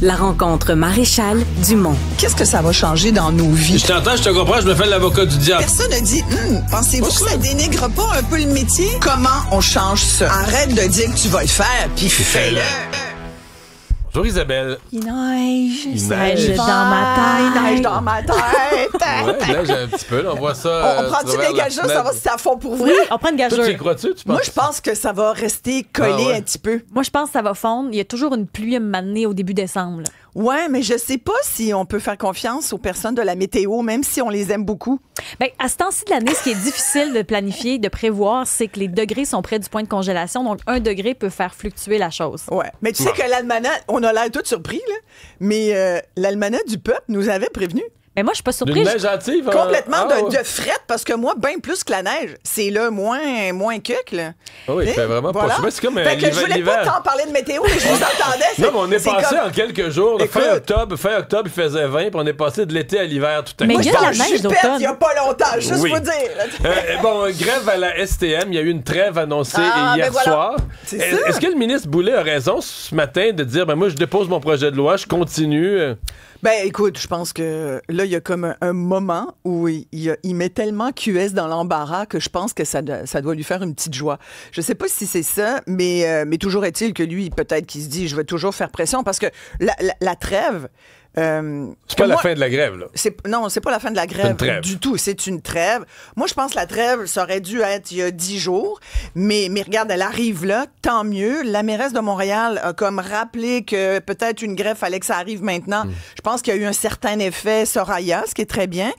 La rencontre Maréchal Dumont. Qu'est-ce que ça va changer dans nos vies? Je t'entends, je te comprends, je me fais l'avocat du diable. Personne ne dit, pensez-vous que ça dénigre pas un peu le métier? Comment on change ça? Arrête de dire que tu vas le faire, puis fais-le. Bonjour Isabelle. Il neige. Il neige neige. dans ma tête. Il neige dans ma tête. Ouais, il neige un petit peu, là, on voit ça. On prend-tu des gageurs, ça va se faire fond pour vrai? Oui, on prend une Toi, tu y gageure. crois-tu? Tu penses? Moi, je pense que ça va rester collé un petit peu. Moi, je pense que ça va fondre. Il y a toujours une pluie à me m'amener au début décembre. Là. Ouais, mais je sais pas si on peut faire confiance aux personnes de la météo, même si on les aime beaucoup. Bien, à ce temps-ci de l'année, ce qui est difficile de planifier, de prévoir, c'est que les degrés sont près du point de congélation. Donc, 1 degré peut faire fluctuer la chose. Ouais. Mais tu sais que l'almanach, on a l'air tout surpris, là, mais l'almanach du peuple nous avait prévenu. Mais moi, je suis pas D'une surprise. neige hâtive? Complètement ouais. de fret, parce que moi, bien plus que la neige, c'est là moins cuc, là. Ah oui, il fait vraiment Voilà. pas. C'est comme Fait que je voulais pas t'en parler de météo, mais je vous entendais. Non, mais on est passé comme... en quelques jours. Écoute. Fin octobre, il faisait 20, puis on est passé de l'été à l'hiver tout à Mais coup. il y a Moi, la j'étais en neige jupette d'automne. il y a pas longtemps, juste Oui. vous dire. Bon, grève à la STM. Il y a eu une trêve annoncée Ah, hier ben voilà. soir. C'est ça. Est-ce que le ministre Boulay a raison ce matin de dire moi, je dépose mon projet de loi, je continue? Ben, écoute, je pense que là, il y a comme un moment où il met tellement QS dans l'embarras que je pense que ça doit lui faire une petite joie. Je sais pas si c'est ça, mais toujours est-il que lui, peut-être qu'il se dit, je vais toujours faire pression parce que la trêve... C'est pas la fin de la grève, là. Non, c'est pas la fin de la C'est grève une trêve. du tout. C'est une trêve. Moi, je pense que la trêve, ça aurait dû être il y a 10 jours. Mais regarde, elle arrive là, tant mieux. La mairesse de Montréal a comme rappelé que peut-être une grève, fallait que ça arrive maintenant. Je pense qu'il y a eu un certain effet Soraya, ce qui est très bien.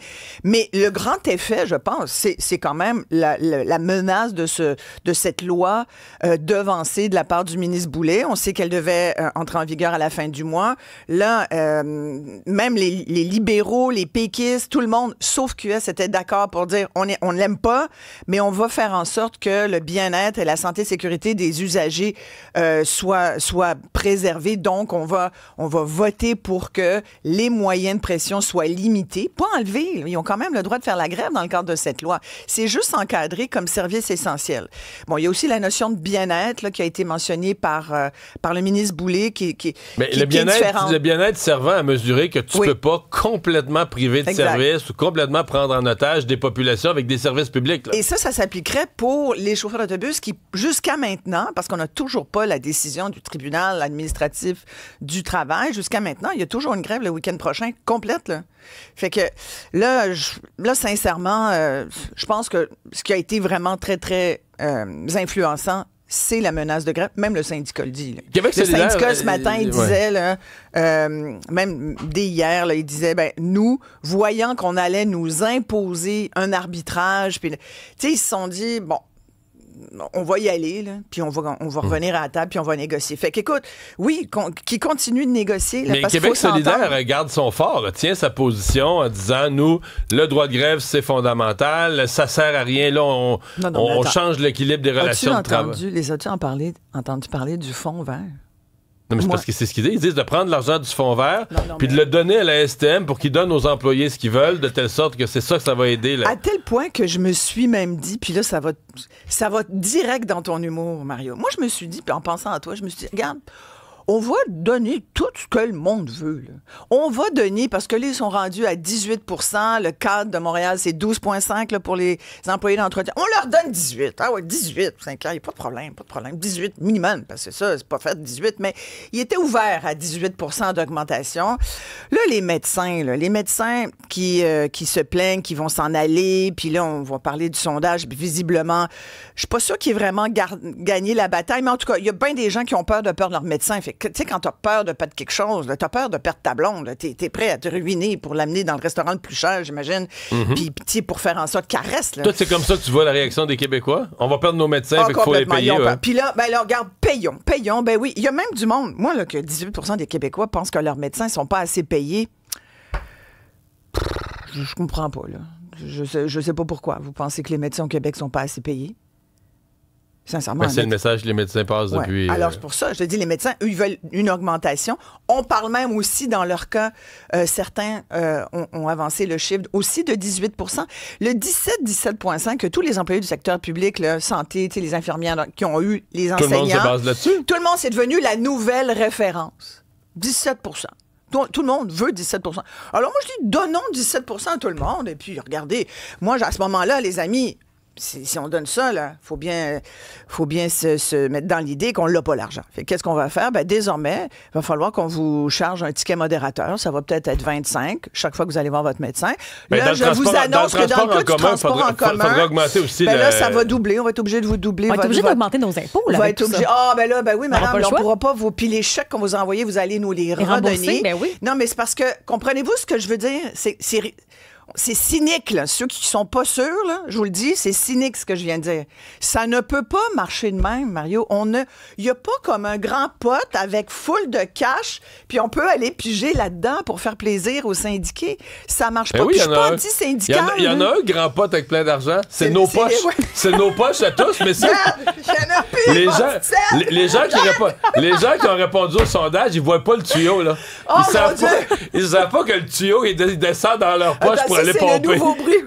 Mais le grand effet, je pense, c'est quand même la menace de cette loi devancée de la part du ministre Boulay. On sait qu'elle devait entrer en vigueur à la fin du mois. Là, même les libéraux, les péquistes, tout le monde, sauf QS, était d'accord pour dire on ne l'aime pas, mais on va faire en sorte que le bien-être et la santé et sécurité des usagers soient préservés. Donc, on va voter pour que les moyens de pression soient limités, pas enlevés. Ils ont quand même le droit de faire la grève dans le cadre de cette loi. C'est juste encadré comme service essentiel. Bon, il y a aussi la notion de bien-être là, qui a été mentionnée par le ministre Boulay, Mais qui le est différente. bien-être servant à mesurer que tu Oui. peux pas complètement priver de Exact. services ou complètement prendre en otage des populations avec des services publics. Là. Et ça s'appliquerait pour les chauffeurs d'autobus qui, jusqu'à maintenant, parce qu'on n'a toujours pas la décision du tribunal administratif du travail, jusqu'à maintenant, il y a toujours une grève le week-end prochain complète. Là. Fait que là, sincèrement, je pense que ce qui a été vraiment très, très influençant, c'est la menace de grève. Même le syndicat le dit. Là. Québec Le solidaire, syndicat, ce matin, il disait, là, même dès hier, là, il disait, nous, voyant qu'on allait nous imposer un arbitrage, puis, tu sais, ils se sont dit, bon, on va y aller, là, puis on va revenir à la table, puis on va négocier. Fait qu'écoute, oui, qui continue de négocier. Là, Mais parce qu'il Québec faut s'entendre. solidaire garde son fort, tient sa position en disant, nous, le droit de grève, c'est fondamental, ça sert à rien, là, on attends. change l'équilibre des relations de travail. As-tu entendu parler du fonds vert? Non, mais c'est Moi. parce que c'est ce qu'ils disent. Ils disent de prendre l'argent du fonds vert Non, puis de le donner à la STM pour qu'ils donnent aux employés ce qu'ils veulent, de telle sorte que c'est ça que ça va aider. Là. À tel point que je me suis même dit, puis là, ça va direct dans ton humour, Mario. Moi, je me suis dit, puis en pensant à toi, je me suis dit, regarde, on va donner tout ce que le monde veut. Là. On va donner, parce que là, ils sont rendus à 18 %. Le cadre de Montréal, c'est 12,5 là, pour les employés d'entretien. On leur donne 18. Ah ouais, 18, c'est clair, il n'y a pas de problème. 18 minimum, parce que ça, c'est pas fait 18, mais il était ouvert à 18 % d'augmentation. Là, les médecins qui se plaignent, qui vont s'en aller, puis là, on va parler du sondage, puis visiblement, je suis pas sûre qu'ils aient vraiment gagné la bataille, mais en tout cas, il y a bien des gens qui ont peur de perdre leur médecin. Fait que, tu sais, quand t'as peur de perdre quelque chose, t'as peur de perdre ta blonde, t'es prêt à te ruiner pour l'amener dans le restaurant le plus cher, j'imagine, puis tu sais, pour faire en sorte qu'elle reste. Là. Toi, c'est comme ça que tu vois la réaction des Québécois? On va perdre nos médecins, fait qu'il faut les payer. Ouais. Puis là, regarde, payons. Ben oui, il y a même du monde. Moi, là, que 18 % des Québécois pensent que leurs médecins sont pas assez payés. Je comprends pas, là. Je sais pas pourquoi. Vous pensez que les médecins au Québec sont pas assez payés? Sincèrement. Ben, c'est le message que les médecins passent Ouais. depuis... Alors, c'est pour ça, je te dis, les médecins, eux, ils veulent une augmentation. On parle même aussi, dans leur cas, certains ont avancé le chiffre aussi de 18 %. Le 17,5 que tous les employés du secteur public, là, santé, tu sais, les infirmières qui ont eu les enseignants. Tout le monde se base là-dessus. Tout le monde, c'est devenu la nouvelle référence. 17 Tout le monde veut 17 Alors moi, je dis, donnons 17 à tout le monde. Et puis, regardez, moi, à ce moment-là, les amis, si on donne ça, là, faut bien se mettre dans l'idée qu'on l'a pas, l'argent. Fait qu'est-ce qu'on va faire? Ben, désormais, il va falloir qu'on vous charge un ticket modérateur. Ça va peut-être être 25 chaque fois que vous allez voir votre médecin. Là, je vous annonce que dans le cas du transport en commun, faudra augmenter aussi là, ça va doubler. On va être obligé de vous doubler. On va être obligé d'augmenter nos impôts. Là, on va être obligé. Ben oui, madame, on ne pourra pas vous piler les chèques qu'on vous a envoyés. Vous allez nous les redonner. Ben oui. Non, mais c'est parce que, comprenez-vous ce que je veux dire? C'est cynique, là. Ceux qui sont pas sûrs, là, je vous le dis, c'est cynique ce que je viens de dire. Ça ne peut pas marcher de même, Mario. Il n'y a pas comme un grand pote avec full de cash, puis on peut aller piger là-dedans pour faire plaisir aux syndiqués. Ça marche pas. Puis je suis pas anti-syndical. Il y en a un grand pote avec plein d'argent. C'est nos poches. C'est nos poches à tous, mais c'est... Les gens qui ont répondu au sondage, ils voient pas le tuyau, là. Ils savent pas que le tuyau, il descend dans leur poche pour aller pomper. C'est le nouveau bruit.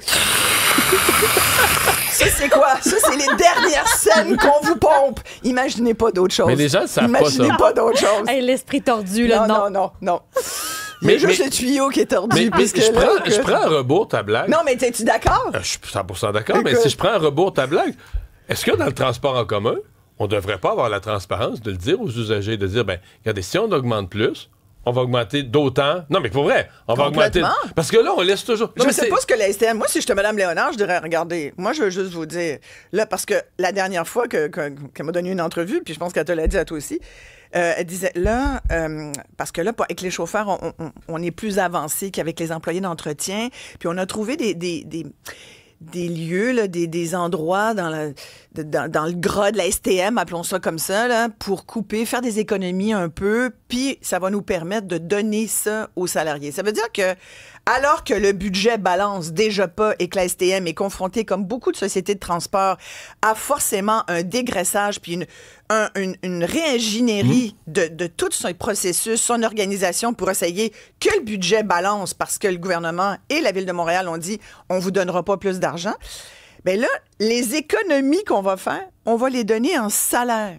Ça, c'est quoi? Ça, c'est les dernières scènes qu'on vous pompe. Imaginez pas d'autre chose. Mais les gens ne savent pas ça. Imaginez pas d'autre chose. Hey, l'esprit tordu, là, non. Il y a juste le tuyau qui est tordu. Mais je prends un rebours ta blague. Non, mais es-tu d'accord? Je suis 100% d'accord, mais si je prends un rebours ta blague, est-ce que dans le transport en commun, on ne devrait pas avoir la transparence de le dire aux usagers, de dire, ben, regardez, si on augmente plus, on va augmenter d'autant. Non, mais pour vrai, on va augmenter. Parce que là, on laisse toujours. Je ne sais pas ce que la STM. Moi, si j'étais Mme Léonard, je dirais, regardez, moi, je veux juste vous dire, là, parce que la dernière fois qu'elle m'a donné une entrevue, puis je pense qu'elle te l'a dit à toi aussi, elle disait, là, parce que là, avec les chauffeurs, on est plus avancé qu'avec les employés d'entretien, puis on a trouvé des lieux, là, des endroits dans le gras de la STM, appelons ça comme ça, là, pour couper, faire des économies un peu, puis ça va nous permettre de donner ça aux salariés. Ça veut dire que, alors que le budget balance déjà pas et que la STM est confrontée, comme beaucoup de sociétés de transport, à forcément un dégraissage puis une réingénierie de tout son processus, son organisation pour essayer que le budget balance parce que le gouvernement et la Ville de Montréal ont dit on vous donnera pas plus d'argent. Bien là, les économies qu'on va faire, on va les donner en salaire,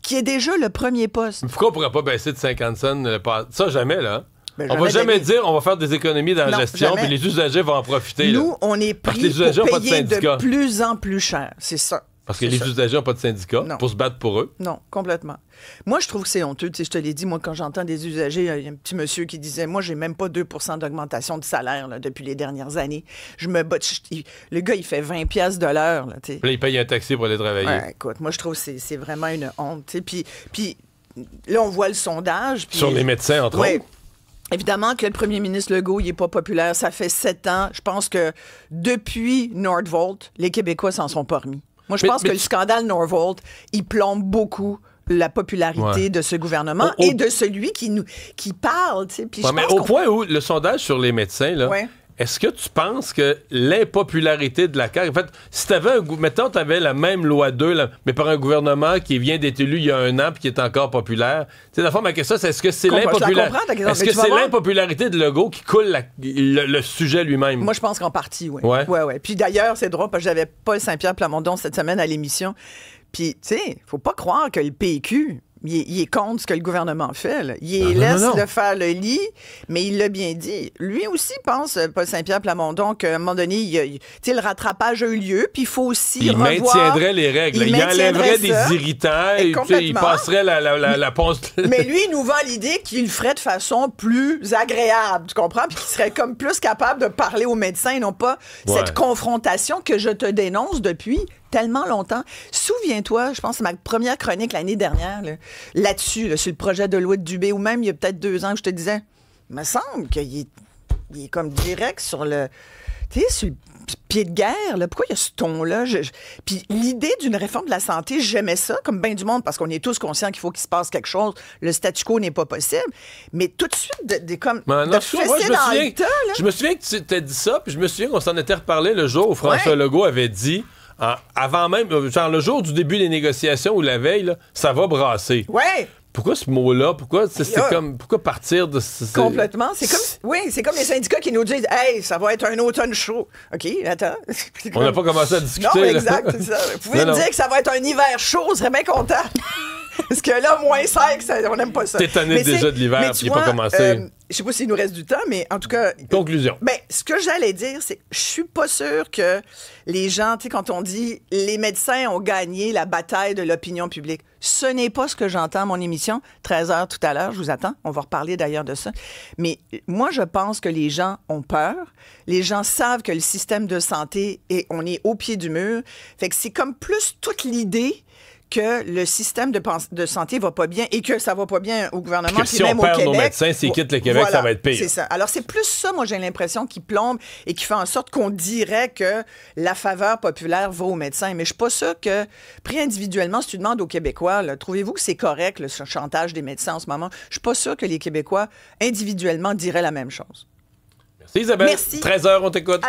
qui est déjà le premier poste. Pourquoi on pourrait pas baisser de 50 cents? Ça, jamais, là. Ben, on va jamais dire on va faire des économies dans la gestion, puis les usagers vont en profiter. Nous, là. on est pris pour payer de plus en plus cher. C'est ça. Parce que les usagers n'ont pas de syndicat pour se battre pour eux. Non, complètement. Moi, je trouve que c'est honteux. Tu sais, je te l'ai dit, moi, quand j'entends des usagers, il y a un petit monsieur qui disait, moi, j'ai même pas 2 % d'augmentation de salaire là, depuis les dernières années. Je me bats. Le gars, il fait 20 piastres de l'heure. Là, puis là, il paye un taxi pour aller travailler. Ouais, écoute, moi, je trouve que c'est vraiment une honte. Puis là, on voit le sondage. Sur les médecins, entre autres. Évidemment que le premier ministre Legault, il n'est pas populaire. Ça fait 7 ans. Je pense que depuis Nordvolt, les Québécois s'en sont pas remis. Moi, je pense que le scandale Norvolt, il plombe beaucoup la popularité de ce gouvernement et de celui qui parle. Tu sais. Puis mais au point où le sondage sur les médecins, là, est-ce que tu penses que l'impopularité de la CAQ... En fait, si mettons, tu avais la même loi 2, là, mais par un gouvernement qui vient d'être élu il y a 1 an puis qui est encore populaire, tu sais, la fois, ma question, c'est est-ce que c'est l'impopularité de Legault qui coule le sujet lui-même? Moi, je pense qu'en partie, oui. Ouais. Puis d'ailleurs, c'est drôle, parce que j'avais Paul Saint-Pierre Plamondon cette semaine à l'émission. Puis, tu sais, faut pas croire que le PQ... Il est contre ce que le gouvernement fait. Là. Il laisse le faire le lit, mais il l'a bien dit. Lui aussi pense, Paul Saint-Pierre Plamondon, qu'à un moment donné, le rattrapage a eu lieu, puis il faut aussi revoir... Il maintiendrait les règles. Il enlèverait des irritants, il passerait la ponce... Mais lui, il nous vend l'idée qu'il le ferait de façon plus agréable, tu comprends? Puis qu'il serait comme plus capable de parler aux médecins et non pas cette confrontation que je te dénonce depuis tellement longtemps. Souviens-toi, je pense que c'est ma première chronique l'année dernière, là-dessus, sur le projet de loi de Dubé, ou même il y a peut-être 2 ans que je te disais, il me semble qu'il est comme direct sur le pied de guerre. Là. Pourquoi il y a ce ton-là? Puis l'idée d'une réforme de la santé, j'aimais ça, comme bien du monde, parce qu'on est tous conscients qu'il faut qu'il se passe quelque chose. Le statu quo n'est pas possible. Mais tout de suite, je me souviens que tu t'as dit ça, puis je me souviens qu'on s'en était reparlé le jour où François Legault avait dit... avant même, genre le jour du début des négociations ou la veille, là, ça va brasser. Ouais. Pourquoi ce mot-là? Pourquoi partir de... Complètement. C'est comme les syndicats qui nous disent « Hey, ça va être un automne chaud. » OK, attends. On n'a pas commencé à discuter. Non, exact, c'est ça. Vous pouvez me dire que ça va être un hiver chaud, je serais bien content. Parce que là, moins 5, on n'aime pas ça. T'es tanné déjà de l'hiver, puis il n'est pas commencé. Je sais pas s'il nous reste du temps, mais en tout cas... Conclusion. Ben, ce que j'allais dire, c'est que je suis pas sûre que les gens, tu sais, quand on dit les médecins ont gagné la bataille de l'opinion publique, ce n'est pas ce que j'entends à mon émission. 13h tout à l'heure, je vous attends. On va reparler d'ailleurs de ça. Mais moi, je pense que les gens ont peur. Les gens savent que le système de santé, on est au pied du mur. Fait que c'est comme plus toute l'idée que le système de santé va pas bien et que ça va pas bien au gouvernement, puis si même on perd au Québec. nos médecins, s'ils quittent le Québec, ça va être pire. C'est ça. Alors, c'est plus ça, moi, j'ai l'impression, qui plombe et qui fait en sorte qu'on dirait que la faveur populaire va aux médecins. Mais je suis pas sûre que, pris individuellement, si tu demandes aux Québécois, là, trouvez-vous que c'est correct, le chantage des médecins en ce moment? Je suis pas sûre que les Québécois, individuellement, diraient la même chose. Merci, Isabelle. Merci. 13h, on t'écoute.